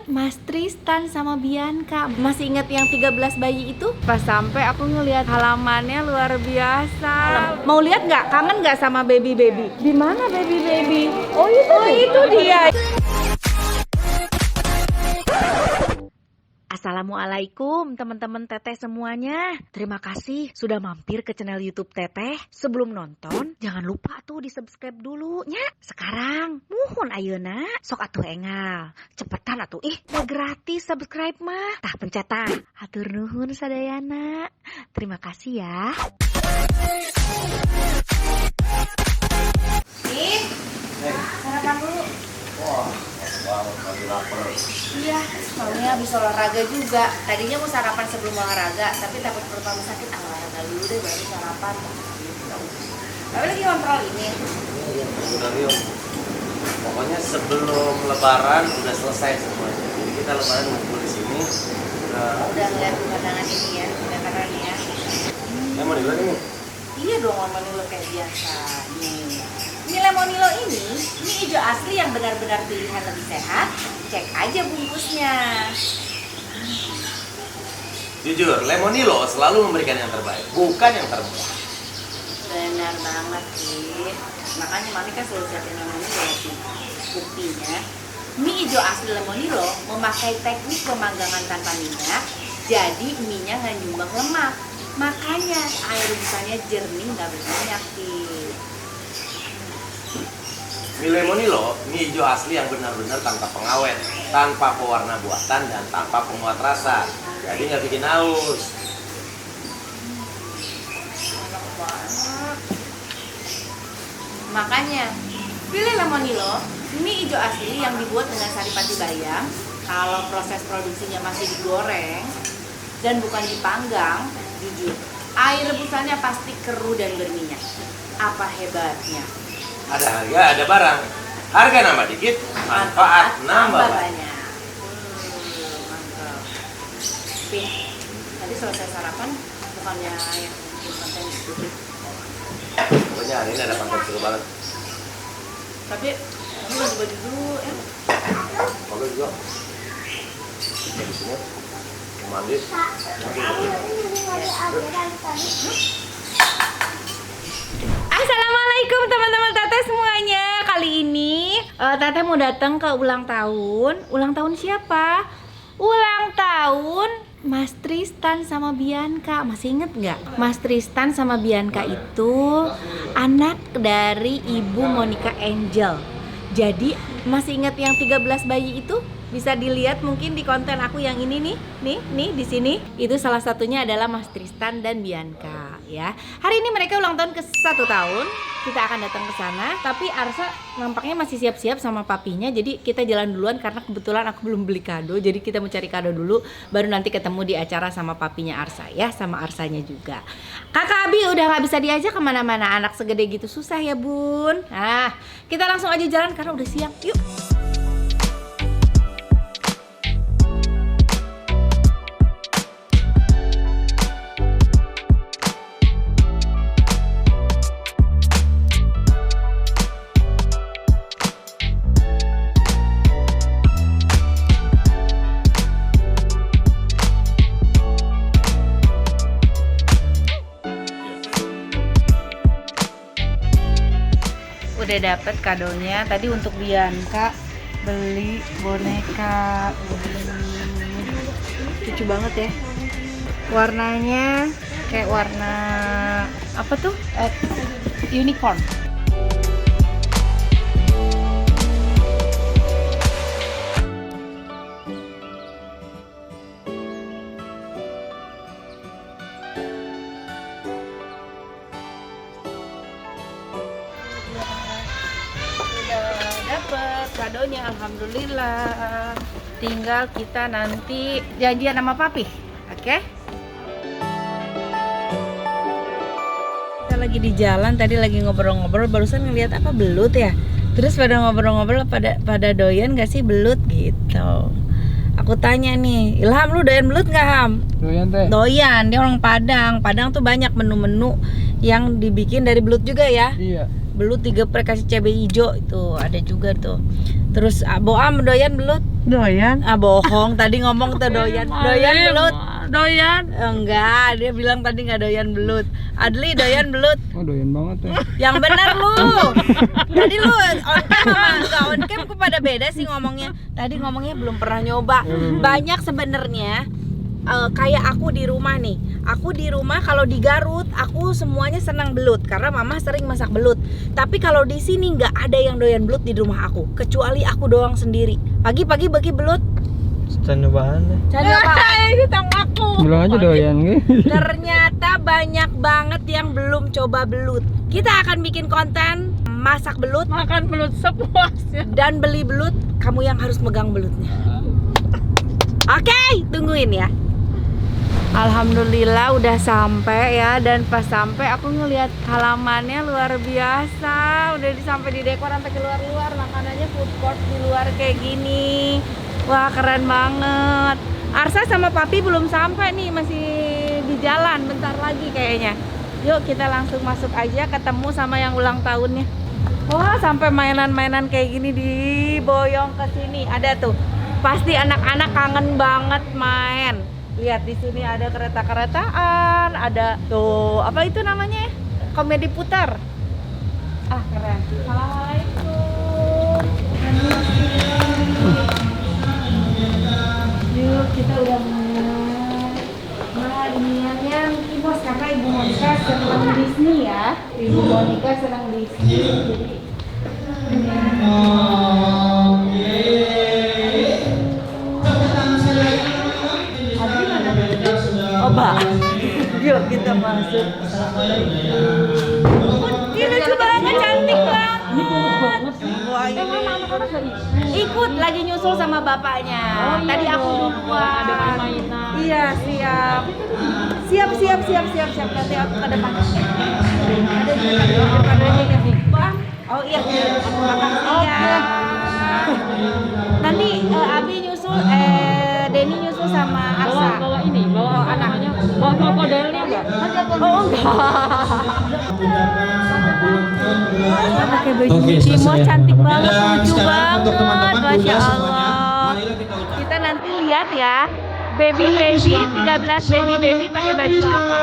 Mas Tristan sama Bianca. Masih ingat yang 13 bayi itu? Pas sampai aku ngelihat halamannya luar biasa. Mau lihat nggak? Kangen nggak sama baby-baby? Di mana baby-baby? Oh itu dia. Assalamualaikum teman-teman Teteh semuanya. Terima kasih sudah mampir ke channel YouTube Teteh. Sebelum nonton, jangan lupa tuh di subscribe dulu nya. Sekarang, muhun ayeuna sok atuh engal. Cepetan atuh udah gratis subscribe mah. Tah pencet tah. Hatur nuhun sadayana. Terima kasih ya. Nih, sarapan dulu. Wah, banget lagi lapar. Iya, maunya habis olahraga juga. Tadinya mau sarapan sebelum olahraga, tapi takut perut kamu sakit. Olahraga dulu deh, baru sarapan. Tapi lagi kontrol ini. Udah Rio. Pokoknya sebelum Lebaran udah selesai semuanya. Jadi kita Lebaran ngumpul di sini. Udah ngeliat pemandangan ini ya, pemandangan ya. Mau dibilang ini? Iya dong, lemonilo kayak biasa. Nih, ini lemonilo ini hijau asli yang benar-benar pilihan lebih sehat. Cek aja bungkusnya. Jujur, Lemonilo selalu memberikan yang terbaik, bukan yang termurah. Benar banget sih. Makanya mami kan selalu siapin lemonilo. Buktinya, mie hijau asli lemonilo memakai teknik pemanggangan tanpa minyak, jadi mie-nya nggak nyumbang lemak. Makanya air rebusannya jernih, nggak berminyak sih. Mie Lemonilo, mie hijau asli yang benar-benar tanpa pengawet, tanpa pewarna buatan, dan tanpa penguat rasa. Jadi nggak bikin haus. Enak banget. Makanya pilih lemonilo, mie hijau asli yang dibuat dengan saripati bayam. Kalau proses produksinya masih digoreng dan bukan dipanggang, jujur, air rebusannya pasti keruh dan berminyak. Apa hebatnya? Ada harga, ada barang. Harga nambah dikit, manfaat nambah banyak. Mantap. Pin, tadi selesai sarapan bukannya yang bikin konten itu. Pokoknya hari ini ada konten seru banget. Tapi kamu ganti baju dulu ya. Bagus juga. Di sini mau mandi. Assalamualaikum teman-teman Teteh semuanya. Kali ini Teteh mau datang ke ulang tahun. Ulang tahun siapa? Ulang tahun Mas Tristan sama Bianca. Masih inget nggak? Mas Tristan sama Bianca itu anak dari Ibu Monica Angel. Jadi masih inget yang 13 bayi itu? Bisa dilihat mungkin di konten aku yang ini nih di sini. Itu salah satunya adalah Mas Tristan dan Bianca ya. Hari ini mereka ulang tahun ke 1 tahun. Kita akan datang ke sana, tapi Arsa nampaknya masih siap-siap sama papinya. Jadi kita jalan duluan karena kebetulan aku belum beli kado. Jadi kita mau cari kado dulu, baru nanti ketemu di acara sama papinya Arsa ya, sama Arsanya juga. Kakak Abi udah nggak bisa diajak kemana-mana, anak segede gitu susah ya bun. Nah, kita langsung aja jalan karena udah siang. Yuk. Udah dapet kadonya tadi untuk Bianca, beli boneka. Lucu banget ya, warnanya kayak warna apa tuh, unicorn. Dapet kadonya, alhamdulillah. Tinggal kita nanti janjian sama papi, oke? Kita lagi di jalan, tadi lagi ngobrol-ngobrol, barusan ngeliat apa, belut ya. Terus pada ngobrol-ngobrol pada doyan gak sih belut gitu. Aku tanya nih, Ilham lu doyan belut nggak Ham? Doyan teh. Doyan, dia orang Padang. Padang tuh banyak menu-menu yang dibikin dari belut juga ya. Iya. Belut digeprek kasih cabai hijau itu ada juga tuh. Terus Boam doyan belut? Doyan. Bohong, tadi ngomong tuh doyan belut. Doyan. Enggak, dia bilang tadi nggak doyan belut. Adli doyan belut. Oh doyan banget ya. Yang bener lu. Tadi lu on cam sama enggak on cam kok pada beda sih ngomongnya. Tadi ngomongnya belum pernah nyoba. Banyak sebenarnya kayak aku di rumah nih. Aku di rumah kalau di Garut aku semuanya senang belut karena mama sering masak belut. Tapi kalau di sini nggak ada yang doyan belut di rumah aku kecuali aku doang sendiri. Pagi-pagi bagi belut. Canda bahan deh. Canda apa? Bilang aja doyan gitu. Ternyata banyak banget yang belum coba belut. Kita akan bikin konten masak belut, Makan belut sepuasnya. dan beli belut. Kamu yang harus megang belutnya. Oke, tungguin ya. Alhamdulillah udah sampai ya, dan pas sampai aku ngelihat halamannya luar biasa. Udah sampai di dekor sampai keluar-luar, makanannya food court di luar kayak gini. Wah, keren banget. Arsa sama Papi belum sampai nih, masih di jalan, bentar lagi kayaknya. Yuk kita langsung masuk aja ketemu sama yang ulang tahunnya. Wah, sampai mainan-mainan kayak gini diboyong ke sini. Ada tuh. Pasti anak-anak kangen banget main. Lihat di sini ada kereta-keretaan, ada tuh apa itu namanya? Komedi putar. Ah, keren. Assalamualaikum. Yuk, kita udah mulai. Nah, iniannya Mickey Mouse karena Ibu Monica senang Disney ya. Ibu Monica senang Disney, jadi Oba. Yuk kita masuk. Ini lucu banget, cantik banget. Ini banget. Wah, ini ikut lagi nyusul sama bapaknya. Tadi aku duluan. Ada mainan. Iya, siap. Siap. Nanti aku ke depan. Ada di depan aja ya. Bang. Oh iya. Makasih ya. Nanti Abi nyusul, Denny nyusul sama Arsa. Bawa ini, bawa anaknya. Bawa krokodilnya enggak? Oh enggak. Pakai baju Mickey Mouse cantik banget, lucu banget, masya Allah. Kita nanti lihat ya, baby 13 baby pakai baju apa.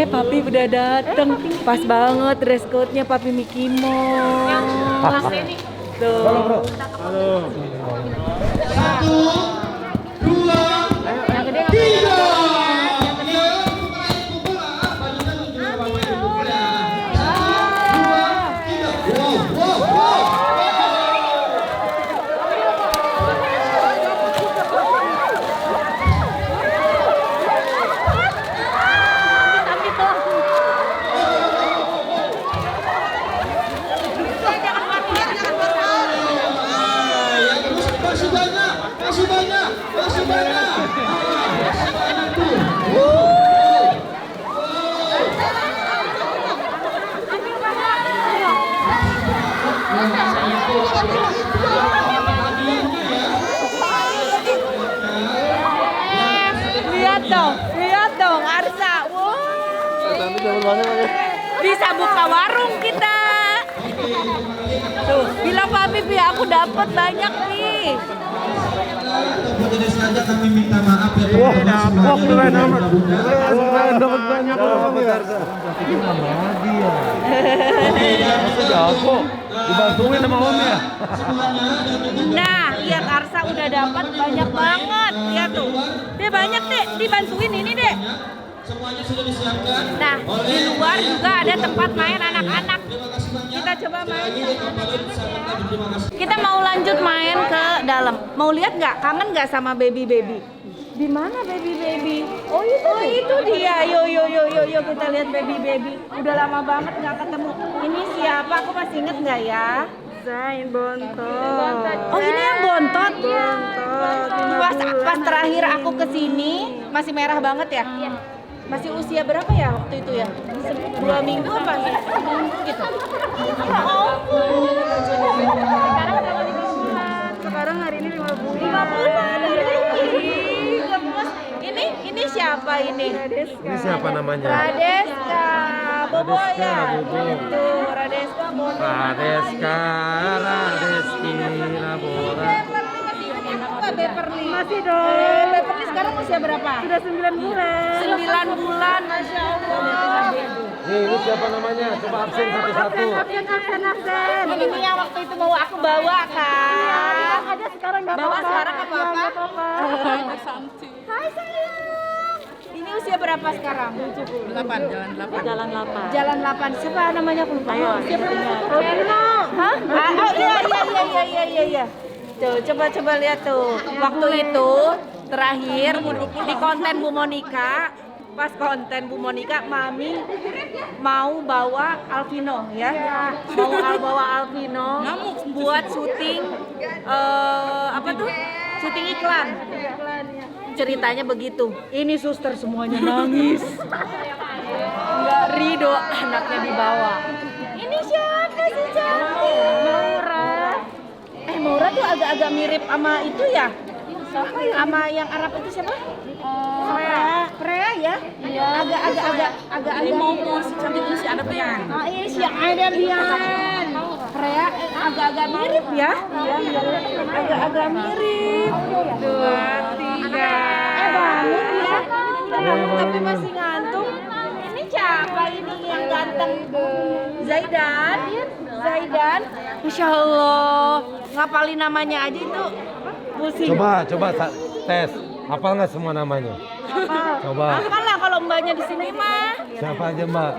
Papi udah dateng, pas banget dress code-nya Papi Mickey Mouse. Tuh. Lihat dong Arsa. Wow. Bisa buka warung kita. Tuh, bilang Papi, aku dapat banyak nih. ataupun tidak sengaja kami minta maaf ya Wah, teman-teman keren semuanya. amat. Mudah-mudahan Dapat banyak uang ya. Tapi tambah lagi ya. Jago. Dibantuin sama Om ya. Nah, lihat Arsa udah dapat banyak banget. Lihat tuh. Dek banyak dek, dibantuin ini dek. Semuanya sudah disiapkan. Nah, di luar juga ada tempat main anak-anak. Kita coba main. Kita mau lanjut main ke dalam. Mau lihat nggak? Kangen nggak sama baby? Di mana baby? Oh itu dia. Yo kita lihat baby. Udah lama banget nggak ketemu. Ini siapa? Aku masih inget nggak ya? Zain bontot. Oh ini yang bontot. Bontot. Pas terakhir aku kesini masih merah banget ya? Iya. Masih usia berapa ya waktu itu ya? 2 minggu apa? Gitu. Ya ampun. Sekarang hari ini 5 bulan. 5 bulan. Ih, gemes. Ini siapa ini? Ini siapa namanya? Radeska. Bobo Radeska, ya? Bobo. Tuh, Radeska Bobo. Radeska, Radeski, Labora. Beverly masih ingat ya? Aku nggak Beverly. Masih dong. Beverly sekarang usia berapa? Sudah 9 bulan. 9 bulan, Masya Allah. Ini siapa namanya? Coba absen satu-satu. Absen. Ini yang waktu itu mau aku bawa kan? Ada sekarang nggak Bawa apa-apa. sekarang nggak apa-apa? Nggak apa-apa. Hai sayang. Ini usia berapa sekarang? 8, jalan 8. Jalan 8. Siapa namanya aku lupa. Ayo, Siapa ingat. namanya? Hah? Oh iya. Tuh, coba lihat tuh. Waktu itu terakhir di konten Bu Monica, pas konten Bu Monica, Mami mau bawa Alvino ya. Mau bawa Alvino buat syuting apa tuh? Syuting iklan. Ceritanya begitu. Ini suster semuanya nangis. Nggak ridho anaknya dibawa. Ini siapa sih cantik? Maura tuh agak-agak mirip sama itu ya? Siapa ya? Sama yang Arab itu siapa? Freya ya? Iya. Agak-agak. Ini mau si cantik itu si ada Bian. Oh iya si ada Bian. Freya agak-agak mirip ya? Iya. Agak-agak mirip. 2, 3. Bangun ya? Tapi masih ngantuk. Ini siapa ini yang ganteng? Zaidan. Masya Allah. Ngapalin namanya aja itu pusing. Coba tes. Hafal nggak semua namanya? Coba. Apa lah kalau mbaknya di sini mah? Siapa aja Mbak?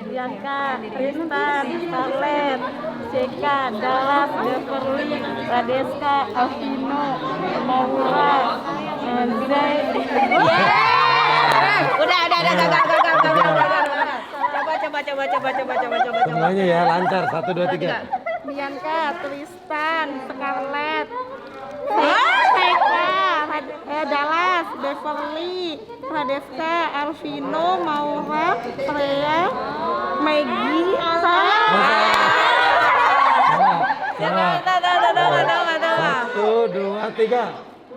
Bianca, Tristan, Scarlett, Seka, Dallas, Beverly, Radeska, Alvino, Maura, Zain. Udah. Coba. Semuanya ya lancar. 1, 2, 3. Bianca, Tristan, Scarlett, Seka, Dallas, Beverly, Radeska, Alvino, Maura, Freya, Maggie, Salah. 1, 2, 3.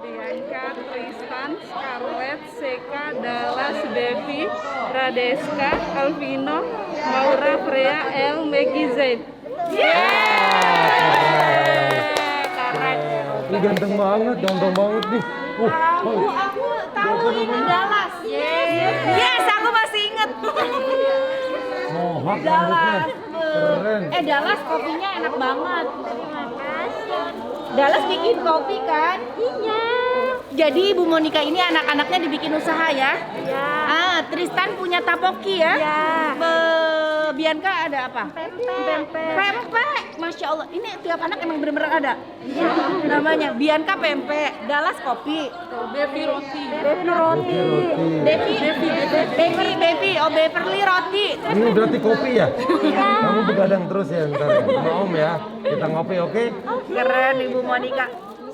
Bianca, Tristan, Scarlett, Seka, Dallas, Devi, Radeska, Alvino, Maura, Freya, Maggie, Zain. Ini ganteng banget nih. Aku tahu ini Dallas. Yes, aku masih inget. Mohak Dallas. Keren. Dallas kopinya enak banget. Dallas bikin kopi kan? Iya. Jadi Ibu Monica ini anak-anaknya dibikin usaha ya? Iya. Tristan punya tapoki ya? Iya. Bianca ada apa? Pempek. Masya Allah. Ini tiap anak emang bener-bener ada. Iya. Namanya Bianca pempek, Dallas kopi. Baby roti. Baby. Oh Beverly roti. Ini berarti kopi ya? Kamu begadang terus ya ntar sama Om ya. Kita ngopi oke? Keren Ibu Monica.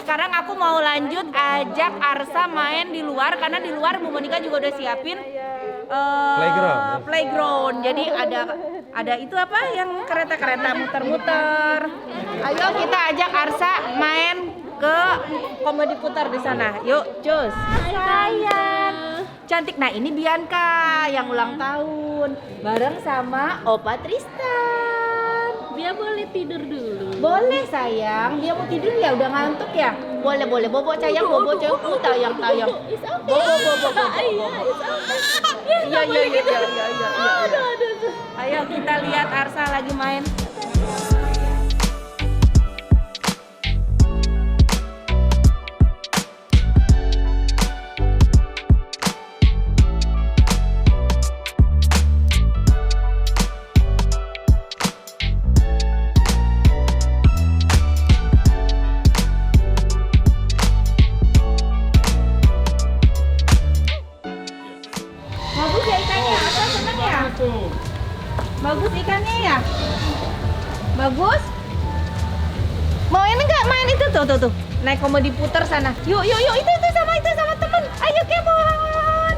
Sekarang aku mau lanjut ajak Arsa main di luar karena di luar Bu Monica juga udah siapin playground. Jadi ada itu apa yang kereta muter-muter. Ayo kita ajak Arsa main ke komedi putar di sana. Yuk, cus. Sayang. Cantik. Nah, ini Bianca yang ulang tahun bareng sama Opa Tristan. Dia boleh tidur dulu. Boleh sayang, dia mau tidur ya, udah ngantuk ya. Boleh, bobo sayang, tayang. Bobo. Iya. Ayo kita lihat Arsa lagi main. Bagus ya ikannya, Arsa seneng ya? Bagus ikannya ya? Bagus? Mau ini nggak main itu tuh. Naik komo diputer sana. Yuk, itu sama temen. Ayo Kemon.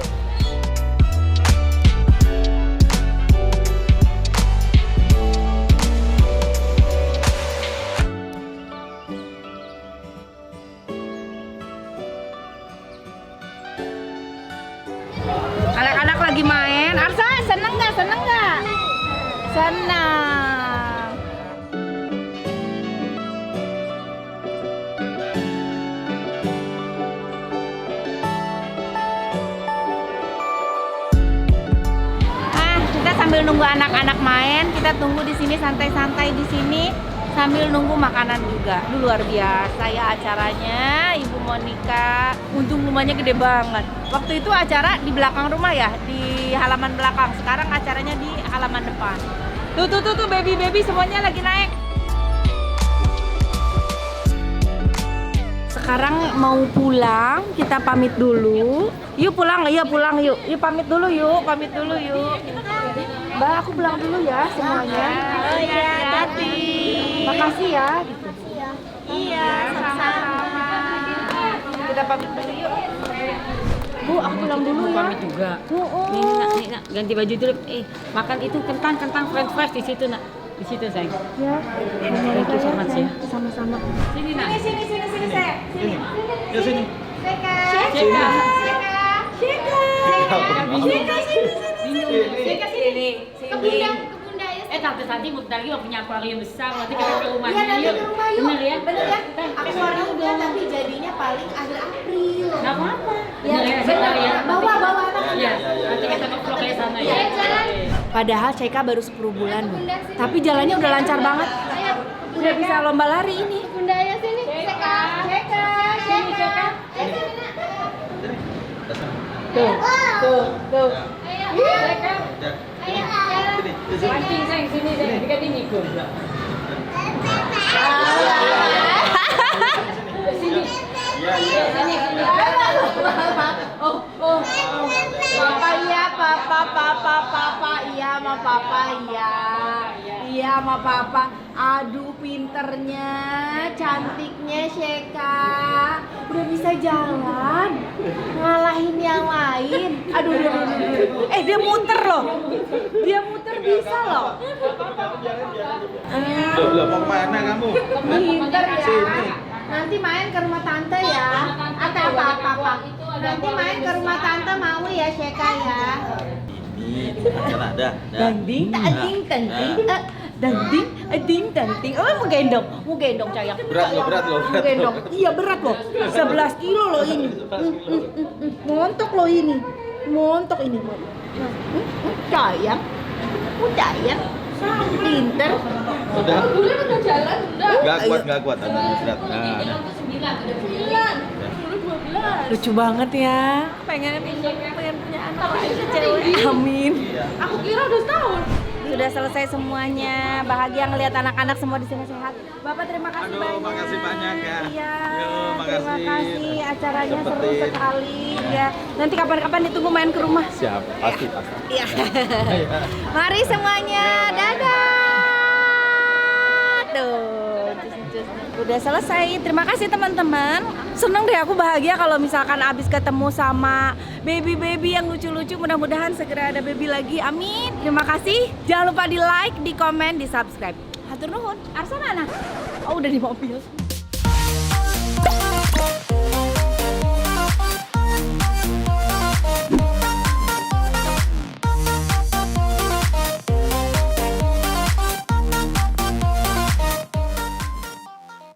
Anak-anak lagi main. Arsa seneng nggak? Seneng. Kita sambil nunggu anak-anak main, kita tunggu di sini santai-santai di sini sambil nunggu makanan juga. Duh, luar biasa ya acaranya, Ibu Monica. Untung rumahnya gede banget. Waktu itu acara di belakang rumah ya, di halaman belakang. Sekarang acaranya di halaman depan. Tuh, baby semuanya lagi naik. Sekarang mau pulang, kita pamit dulu. Yuk pulang yuk. Yuk pamit dulu yuk. Mbak, aku pulang dulu ya semuanya. Oh iya, hati. Makasih ya. Gitu. Iya, sama-sama. Kita pamit dulu yuk. Bu, aku pulang dulu ya. Pamit juga. Nih, nak, ganti baju dulu. Makan itu kentang french fries di situ, nak. Di situ, sayang. Ya. Thank you so much ya. Sama-sama. Sini, nak. Sini, saya. Ya sini. Sheka. Sini. Tante Santi mau lagi mau punya akuarium besar, nanti kita ke rumahnya Iya, yuk. nanti ke rumah yuk. Bener ya? Akuariumnya tapi jadinya paling akhir April. Nggak apa-apa. Ya, Bener ya, sebentar ya. bawa anak. Iya, nanti kita ke vlog ya sana ya. Padahal Ceka baru 10 bulan loh. Tapi jalannya udah lancar banget. Udah bisa lomba lari ini. Bunda ya sini. Ceka. Tuh. Mancing, sayang, sini, sayang. Dekat ini, Kum. Papa iya, papa iya sama papa. Aduh pinternya, cantiknya Sheka. Udah bisa jalan, ngalahin yang lain. Aduh. Dia muter loh. Dia muter bisa loh. Loh, mau kemana kamu? Pinter ya. Sini. Nanti main ke rumah tante ya. Atau apa? Nanti main ke rumah tante mau ya Sheka ya. Ini kan ada. Danding, tanting. Oh, mau gendong sayang. Berat loh. Mau gendong. Iya berat loh. 11 kilo loh ini. Montok loh ini. Sayang. Pinter. Udah. Udah jalan, udah. Enggak kuat. Ada berat. Nah. Lucu banget ya. Pengen punya anak aja cewek. Amin. Aku kira udah setahun. Sudah selesai semuanya. Bahagia ngelihat anak-anak semua di sini sehat. Bapak terima kasih Aduh, banyak. makasih banyak ya. Iya. Yo, Terima makasih. kasih. Acaranya seru Sempetin. sekali. Ya. Nanti kapan-kapan ditunggu main ke rumah. Siap, pasti. Iya. Mari semuanya. Dadah. Tuh. Udah selesai. Terima kasih teman-teman. Seneng deh aku, bahagia kalau misalkan abis ketemu sama baby-baby yang lucu-lucu. Mudah-mudahan segera ada baby lagi. Amin. Terima kasih. Jangan lupa di like, di komen, di subscribe. Hatur nuhun. Arsa mana? Oh udah di mobil.